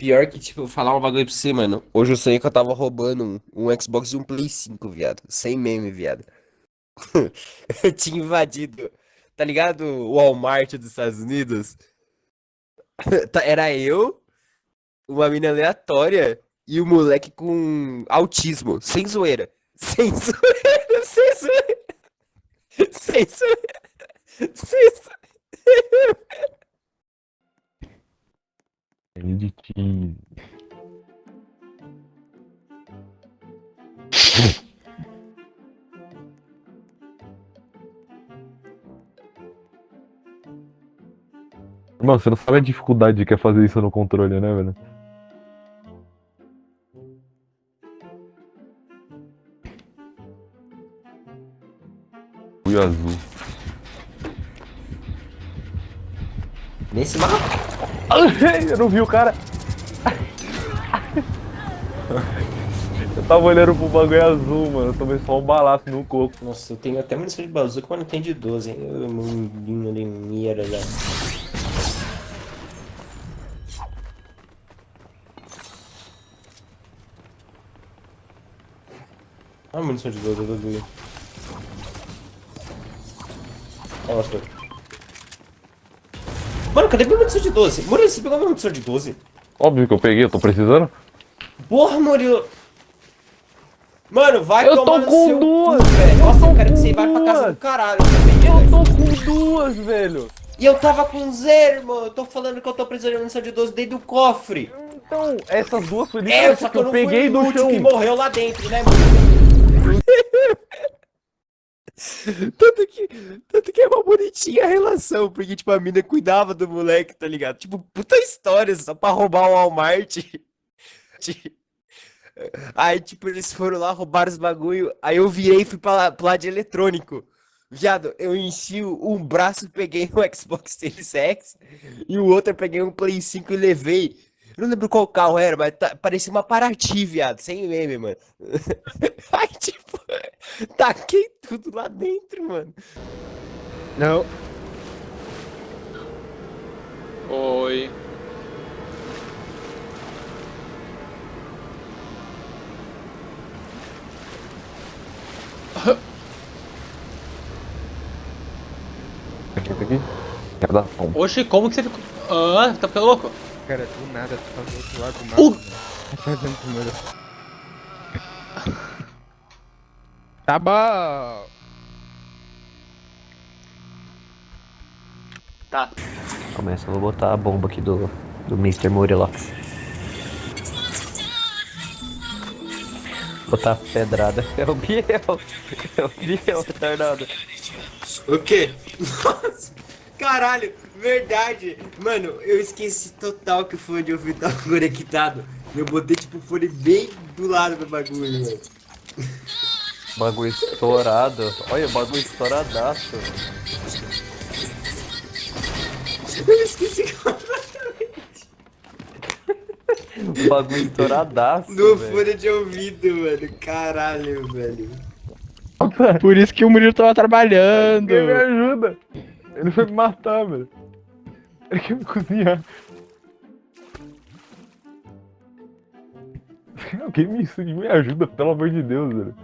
Pior que, tipo, falar um bagulho pra você, mano. Hoje eu sonhei que eu tava roubando um Xbox e um Play 5, viado. Sem meme, viado. Eu tinha invadido, tá ligado? O Walmart dos Estados Unidos. Era eu, uma mina aleatória e o moleque com autismo. Sem zoeira. Sem zoeira, sem zoeira, sem zoeira, sem zoeira. Editinho. Mano, você não sabe a dificuldade que é fazer isso no controle, né, velho? Fui azul. Nesse mapa? Eu não vi o cara. Eu tava olhando pro bagulho azul, mano. Eu tomei só um balaço no coco. Nossa, eu tenho até munição de bazuca, mas não tem de 12, hein? Ô, mundinho de merda. Ah, munição de 12, eu tô doido. Nossa. Mano, cadê minha munição de 12? Murilo, você pegou minha munição de 12? Óbvio que eu peguei, eu tô precisando. Porra, Murilo! Mano, vai Eu tomar tô no com seu duas! cu, velho. Eu Nossa, tô eu quero com que você vá pra casa duas! do caralho também, Eu velho. tô com duas, velho! E eu tava com 0, irmão. Eu tô falando que eu tô precisando de munição de 12 dentro do cofre. Então, essas duas foi É, literalmente só que que eu eu não fui peguei o do inútil chão. que morreu lá dentro, né, mano? Tanto que é uma bonitinha a relação, porque, tipo, a mina cuidava do moleque, tá ligado? Tipo, puta história, só pra roubar o Walmart. Aí, tipo, eles foram lá, roubaram os bagulho, aí eu virei e fui pro lado de eletrônico. Viado, eu enchi um braço, peguei um Xbox Series X, e o outro eu peguei um Play 5 e levei. Eu não lembro qual carro era, mas parecia uma Paraty, viado, sem meme, mano. Aí, tipo, taquei tudo lá dentro, mano. Não. Oi. Aqui. Quero dar pão. Oxi, como que você ficou. Ah, tá ficando louco? Cara, do nada, tu tá do outro lado do Uh! mapa. Tá fazendo primeiro. Tá bom. Tá. Começa, eu vou botar a bomba aqui do Mr. Murilox. Botar pedrada. É o Biel. É o Biel, retardado. O quê? Nossa, caralho, verdade. Mano, eu esqueci total que o fone de ouvido tava conectado. Eu botei, tipo, o fone bem do lado do bagulho, velho. Bagulho estourado. Olha, o bagulho estouradaço. Eu esqueci completamente. Bagulho estouradaço, No velho. fone de ouvido, mano. Caralho, velho. Por isso que o Murilo tava trabalhando. Alguém me ajuda! Ele foi me matar, velho. Ele quer me cozinhar. Alguém me ajuda, pelo amor de Deus, velho.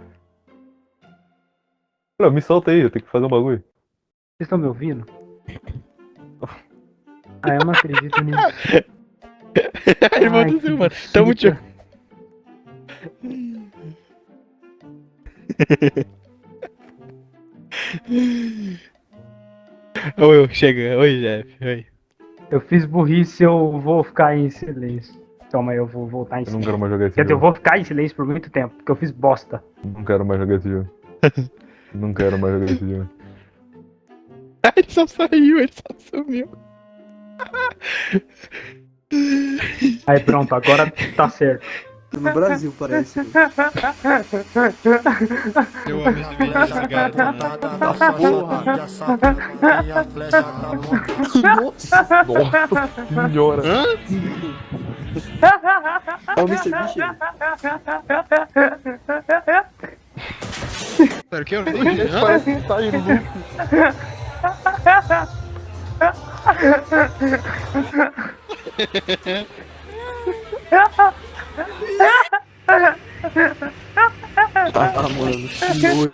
Não, me solta aí, eu tenho que fazer um bagulho. Vocês estão me ouvindo? Ah, eu não acredito nisso. Irmão Ai, do que seu, mano. Tamo te. buceta. Oi, chega. Oi, Jeff. Oi. Eu fiz burrice, eu vou ficar em silêncio. Calma aí, eu vou voltar em Eu não silêncio. quero mais jogar esse Quer dizer, eu jogo. vou ficar em silêncio por muito tempo, porque eu fiz bosta. Não quero mais jogar esse jogo. Não quero mais jogar esse jogo. Ele só saiu, ele só sumiu. Aí pronto, agora tá certo. No Brasil, parece. Eu amo esse vídeo desse gato, mano. Nossa senhora! Ó, o Mr. Beast. Sério que eu não Parece que tá indo. Ah, mano, que nojo.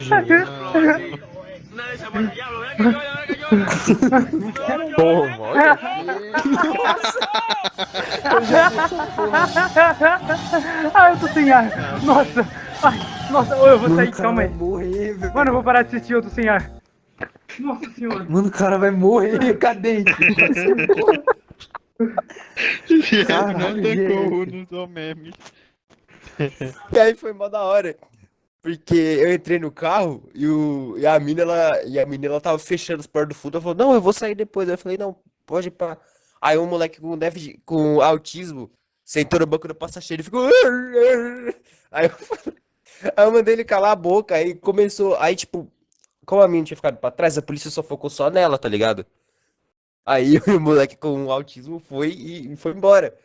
Toma, olha. Ai, eu tô sem ar. Nossa. Ai, nossa, ô, eu vou sair, Mano, o cara calma vai aí. morrer, velho. Mano, eu vou parar de assistir, eu tô sem ar. Nossa senhora. Mano, o cara vai morrer, cadente. Diego não Caralho, tem gente. como, não sou meme. E aí foi mó da hora. Porque eu entrei no carro e a mina, ela tava fechando as portas do fundo. Ela falou, não, eu vou sair depois. Eu falei, não, pode ir pra. Aí um moleque com déficit, com autismo, sentou no banco do passageiro e ficou. Aí eu mandei ele calar a boca. Aí começou. Aí, tipo, como a mina tinha ficado pra trás, a polícia só focou só nela, tá ligado? Aí o moleque com autismo foi e foi embora.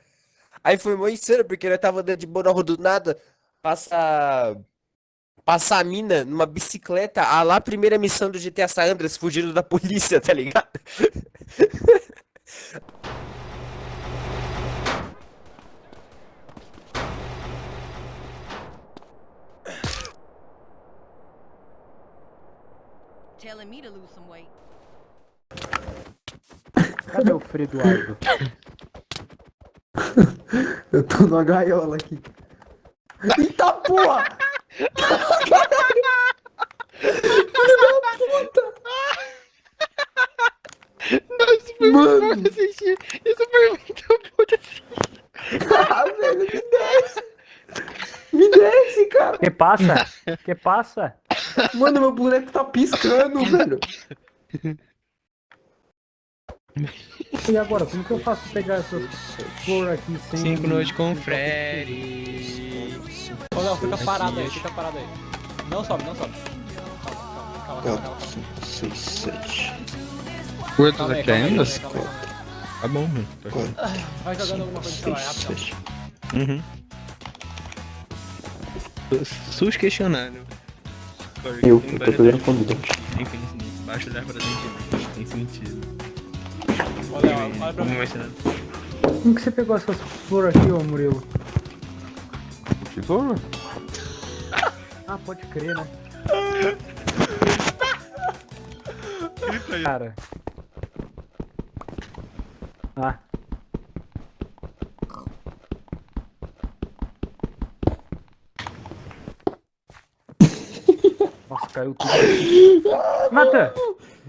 Aí foi mó insano, porque ele tava andando de boa na rua do nada. Passa. Passa a mina numa bicicleta, a lá primeira missão do GTA San Andreas, fugindo da polícia, tá ligado? Telling me to lose some weight. Cadê o Fredoardo? Eu tô numa gaiola aqui. Eita porra! Nossa, isso foi Mano. muito bom assistir. Isso foi muito bom de assistir. Ah, velho, me desce! Me desce, cara! Que passa? Que passa? Mano, meu boneco tá piscando, velho. E agora, como que eu faço pra pegar essas flores aqui sem... 5 noites com o Freddy. Ô, Léo, fica parado aí, fica parado aí. Não sobe, não sobe. Calma, calma, calma, calma. 5, 6, 7. Quantos Calma aí, aqui calma aí, ainda? calma aí, calma aí. Tá bom, mano. Vai jogando alguma coisa no celular, rapidão. Uhum. SUS questionário. Eu tô pegando comida. Enfim, baixo da pra dentro. Tem sentido. Ô, Léo, olha pra mim. Como vai ser? Como que você pegou essas flores aqui, ô Murilo? Tesouro? Ah, pode crer, né? Cara. Ah. Nossa, caiu tudo. Nathan,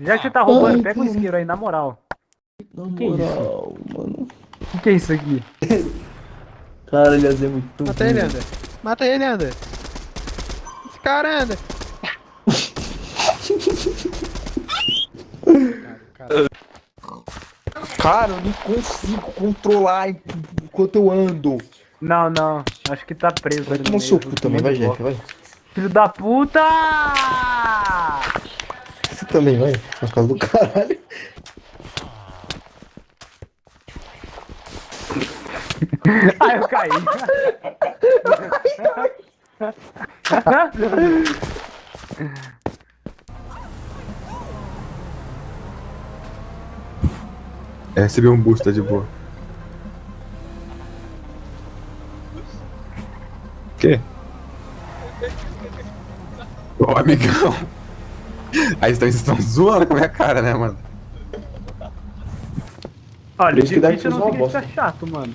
já que você tá roubando, pega um isqueiro aí, na moral. Na Que isso? moral, mano. O que é isso aqui? Cara, ele é muito Mata ele, ruim. Ander. Mata ele, Ander. Esse cara, Ander. Cara, eu nem consigo controlar enquanto eu ando. Não, não, acho que tá preso Vai ali no tomar meio, seu cu junto também, com um vai, monte de Jeff, vai. bloco. Filho da puta! Você também vai, na casa do caralho. Ai, eu caí. Receber um boost, tá de boa. Quê? Ô, amigão. Aí vocês estão zoando com a minha cara, né, mano? Olha, Por isso que deve difícil ser não uma significa bosta. chato, mano.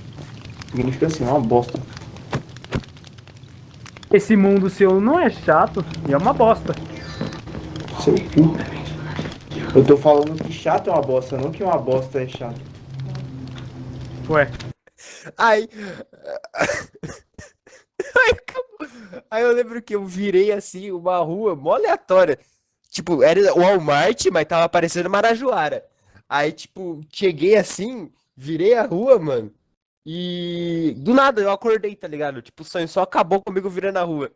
Significa assim, uma bosta. Esse mundo seu não é chato e é uma bosta. Seu cu. Eu tô falando que chato é uma bosta, não que uma bosta é chato. Ué, Aí. Aí eu lembro que eu virei assim, uma rua mó aleatória. Tipo, era o Walmart, mas tava aparecendo Marajoara. Aí, tipo, cheguei assim, virei a rua, mano. E do nada eu acordei, tá ligado? Tipo, o sonho só acabou comigo virando a rua.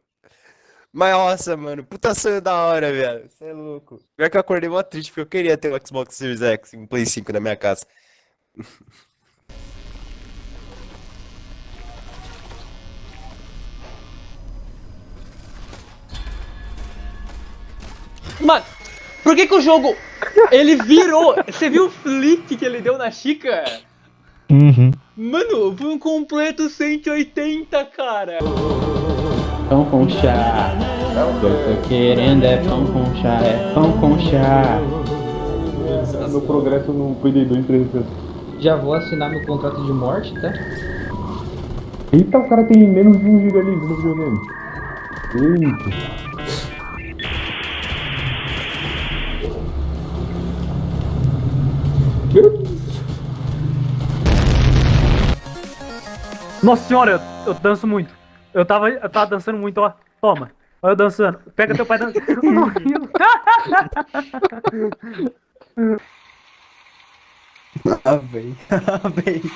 Mas nossa, mano, puta sonho da hora, velho. Você é louco. Pior que eu acordei mó triste, porque eu queria ter um Xbox Series X, um Play 5 na minha casa. Mano, por que que o jogo, ele virou? Você viu o flip que ele deu na Chica? Uhum. Mano, foi um completo 180, cara. Pão com chá. Eu tô querendo é pão com chá, é pão com chá. Meu progresso no PDD em 300. Já vou assinar meu contrato de morte, tá? Eita, o cara tem menos de 1 GB ali no videogame. Eita. Nossa senhora, eu danço muito. Eu tava dançando muito, ó. Toma. Olha eu dançando. Pega teu pai dançando. Ah, velho. Ah, velho.